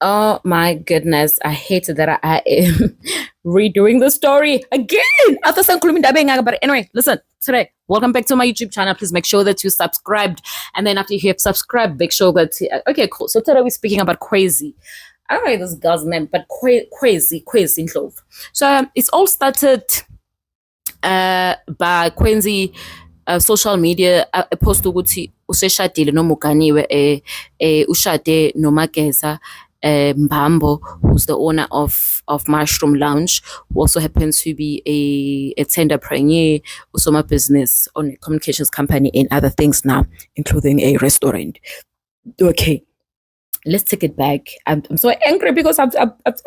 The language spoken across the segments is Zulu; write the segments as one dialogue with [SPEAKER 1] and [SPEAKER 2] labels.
[SPEAKER 1] Oh my goodness, I hate that I am redoing the story again after some but anyway, listen, today, welcome back to my YouTube channel. Please make sure that you subscribed. And then after you have subscribed, make sure that okay, cool. So today we're speaking about Kwezi. I don't know this girl's name, but Kwezi Ndlovu. So it's all started by Kwezi social media post ukuthi useshadile noma uganiwe ushade noMageza Mbambo, who's the owner of Mushroom Lounge, who also happens to be a tenderpreneur, also my business on a communications company and other things now, including a restaurant. Okay, let's take it back. I'm so angry because I've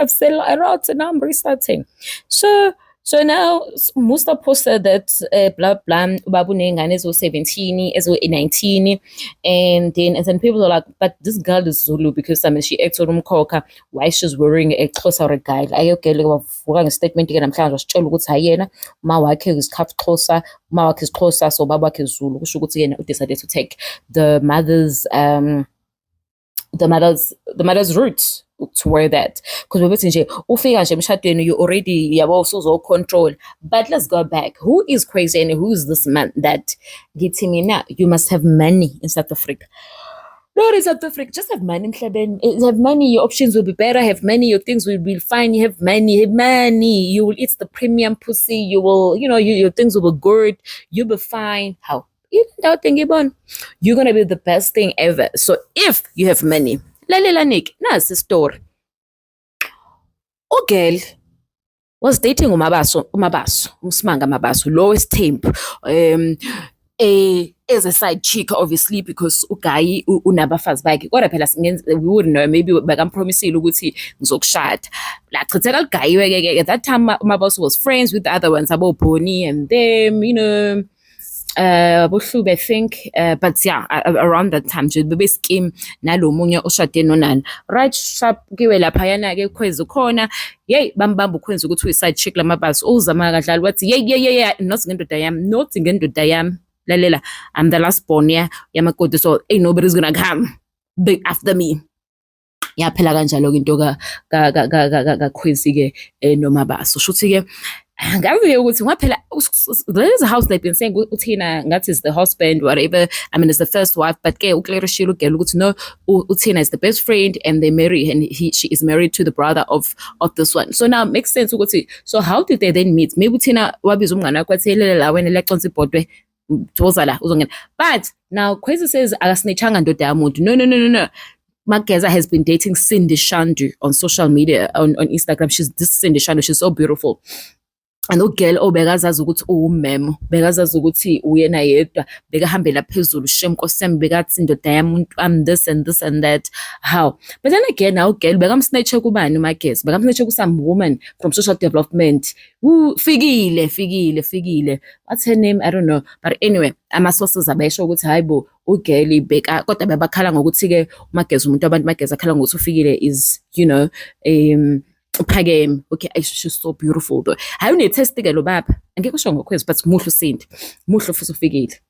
[SPEAKER 1] said a lot and now I'm restarting. So now Musta posted that blah blah Babu Nengane is 17, is 19, and then people are like, but this girl is Zulu because I mean she acts on Koka, why she's wearing a closer guy. I okay like a statement again. I'm trying to tell what's hyena. My wife is cut closer, my wife is closer, so Baba is Zulu. She decided to take the mother's roots to wear that because we're nje ufika nje emshadweni you already yabo so control. But let's go back. Who is Crazy and who is this man that ngithi mina you must have money in South Africa? No, in South Africa, just have money. Have money, your options will be better. Have money, your things will be fine. You have money. You will eat the premium pussy. You will, your things will be good. You'll be fine. How? You're gonna be the best thing ever. So if you have money, lalela Nick, nasi story. Girl was dating uMabaso, Umsimanga Mabaso, lowest temp. As a side chick, obviously, because uGayi unabafazi bakhe. Kodwa phela we wouldn't know, maybe bakampromisile ukuthi ngizokushada. La chitheka uGayi at that time Mabaso was friends with the other ones, abo Bonnie and them, Buhlube, I think, but yeah, around that time nje bebescheme nalo munye oshade nonani right sharp kiwe laphayana ke Khwezi khona yey bambamba uKhwezi ukuthi uyi-side chick lamabasi uzama kadlala wathi yeah not ngendoda yami lalela I'm the last born yamakoti, so ain't nobody's gonna come big after me. Yaphela kanjalo ke into kaKhwezi ke noMabaso shuthi ke ngavuye ukuthi ngaphela there is a house they've been saying uThina ngathi is the husband whatever, I mean it's the first wife, but ke uClarishile ugela ukuthi no uThina is the best friend and they marry and she is married to the brother of this one. So now it makes sense ukuthi so how did they then meet? Maybe uThina wabiza umngane wakhe wathi lelela la wena leconsa ibhodwe thoza la uzongena, but now Kwezi says akasinechanga ndoda yamuntu. No. Mageza has been dating Cindy Shandu on social media, on Instagram. This Cindy Shandu, she's so beautiful. And ugirl bekazazi ukuthi uwumemo, bekazazi ukuthi uyena yedwa, bekahambela phezulu shem nkosem bekathi indoda yami I'm this and this and that. How? But then again now girl bekamsnatche kubani uMageza, bekamsnatche ku some woman from social development. Fikile. What's her name? I don't know. But anyway, ama-sources abesho ukuthi hayibo ugirl beka kodwa bebakhala ngokuthi ke uMageza umuntu abantu Mageza akhala ngokuthi ufikile is Phakeme. Okay, she's so beautiful though. Hayi unethesti ke lo baba. Angeke usho ngoKhwezi but muhle uSindi. Muhle futhi ufikile.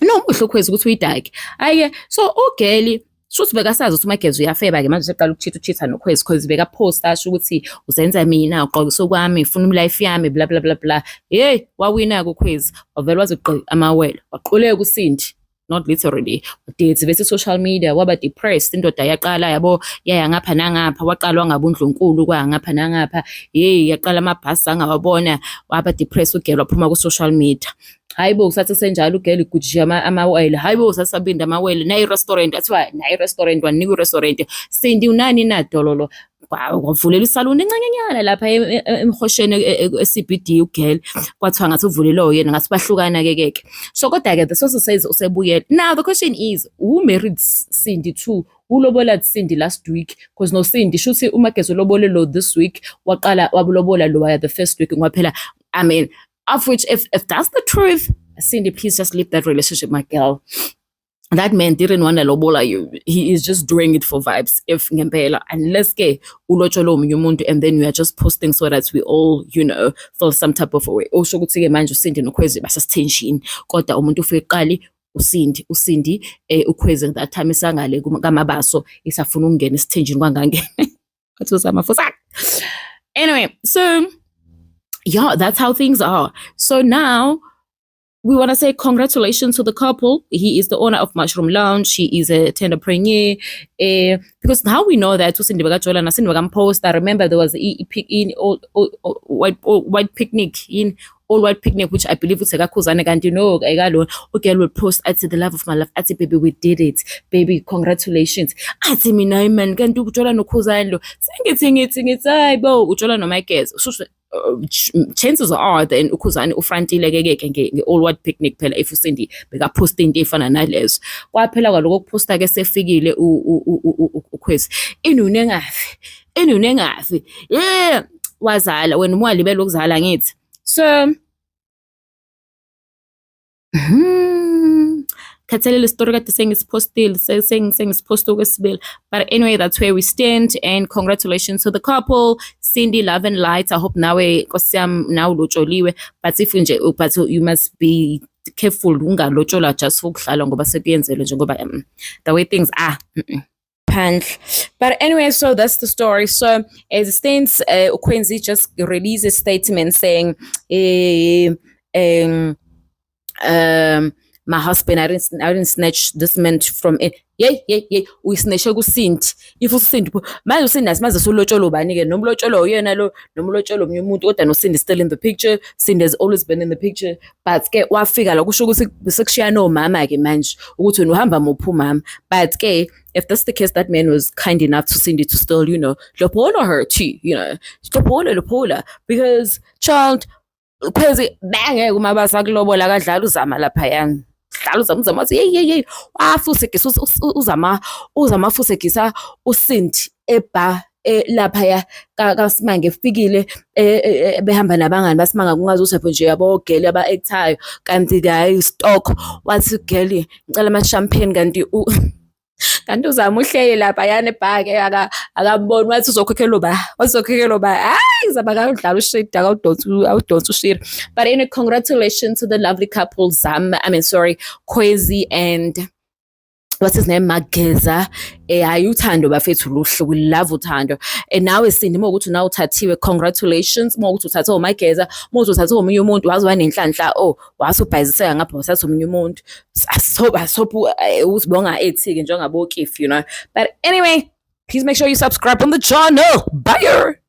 [SPEAKER 1] No muhle uKhwezi ukuthi uyidake. Hayi so ugirl shuthi bekasazi ukuthi uMageza uyafeba ke manje seqala ukuchitha noKhwezi because bekaposta asho ukuthi uzenza mina uqokiso kwami ufuna umlife yami bla bla bla bla. Hey wawina kuKhwezi wavela waziqi amawele waquleka uSindi. Not literally, dates vese social media waba depressed, indoda yaqala yabo yaya ngapha nangapha, waqalwa ngabundlunkulu kwangapha nangapha, yaqala amabhasi angawabona waba depressed ugela waphuma ku social media. Hayibo usathi senjalo ugela igujima amawele, hayibo usasabinda amawele nayi restaurant athiwa nayi restaurant wanika restaurant Cindy unani na dololo wavulela isaluni encanyenyana lapha emhosheni eCBD ugel kwathiwa ngathi uvulelo yena ngathi bahlukana keke. So kodwa ke the source says usebuyela. Now the question is who married Cindy too? Ulobola Cindy last week because no Cindy shuthi uMageza ulobolelo this week waqala wabulobola lo the first week ngaphela. I mean of which if that's the truth, Cindy please just leave that relationship my girl. That man didn't want to lobola you. He is just doing it for vibes. If ngempela, unless ke ulotsholo omunye umuntu and then you are just posting so that we all, feel some type of a way. Osho ukuthi ke manje uSindi noKhwezi basasithension. Kodwa umuntu ufike qali uSindi ukhweze that time isangale kaMabaso isafuna ukungena esithenjini kwangangena wathi usamafusa. Anyway, so yeah, that's how things are. So now we want to say congratulations to the couple. He is the owner of Mushroom Lounge. He is a tenderpreneur. Because now we know that uSindi Bakajola na Sindi Bakampost. I remember there was in white picnic in all white picnic, which I believe was Kuzane kanti no egalo okay will post at the love of my life. Ati baby we did it. Baby congratulations. Ati mina man kanti ujola no Kuzane lo. Sengithi hayibo ujola no my guys. Chances are then ukhuzane ufrantile ke all white picnic phela if uSindi beka post into efana nalezo kwaphela kwaloko ukuposta ke sefikile ukhwezi inune engafi yeah wazala wena umwalibela ukuzala ngithi so khathalela story kade sengisiphostile sengisiposta okwesibili but anyway that's where we stand and congratulations to the couple Sindi love and light. I hope nawe nkosiyam now lotsholiwe but if nje but you must be careful ungalotshola just for ukudlala ngoba sekuyenzele njengoba the way things are but anyway so that's the story so as it stands uKwenzi just released a statement saying my husband, I didn't snatch this man from it. Yeah. We snatch kuSindi. If uSindi, manje uSindi asimaze solotsholo bani ke nomlotsholo uyena lo nomlotsholo omnye umuntu kodwa noSindi still in the picture. Sindi has always been in the picture. But ke wafika la kusho ukuthi sekushiya no mama ke manje ukuthi wena uhamba muphi umama. But ke if that's the case, that man was kind enough to Sindi to still, lopola her too, lopola because child pheze bangeke uMabaso akulobola kadlala uzama lapha yang. Dlala uzama hey wafusekisa uzama fusekisa uSindi eba lapha ya kaSimange efikile behamba nabangani baSimanga kungazi usapho nje yabo girl aba actayo kanti hayi stock wathi girl ngicela ama champagne kanti uzama uhlele lapha yana ebhake akaboni wathi uzokhokhela ba hayi zaba kadlala ushit awudonsa ushira but anyway congratulations to the lovely couple Khwezi and what's his name Mageza ayuthando bafethu luhle we love uthando and nawe Sindi mokuthi na uthathiwe congratulations mokuthi uthathe uMageza mokuthi uthathe omunye umuntu waziwa nenhlanhla wasubhayiziseka ngapha wasathi omunye umuntu asoba uzibonga ethike njengabo Kif but anyway please make sure you subscribe on the channel bye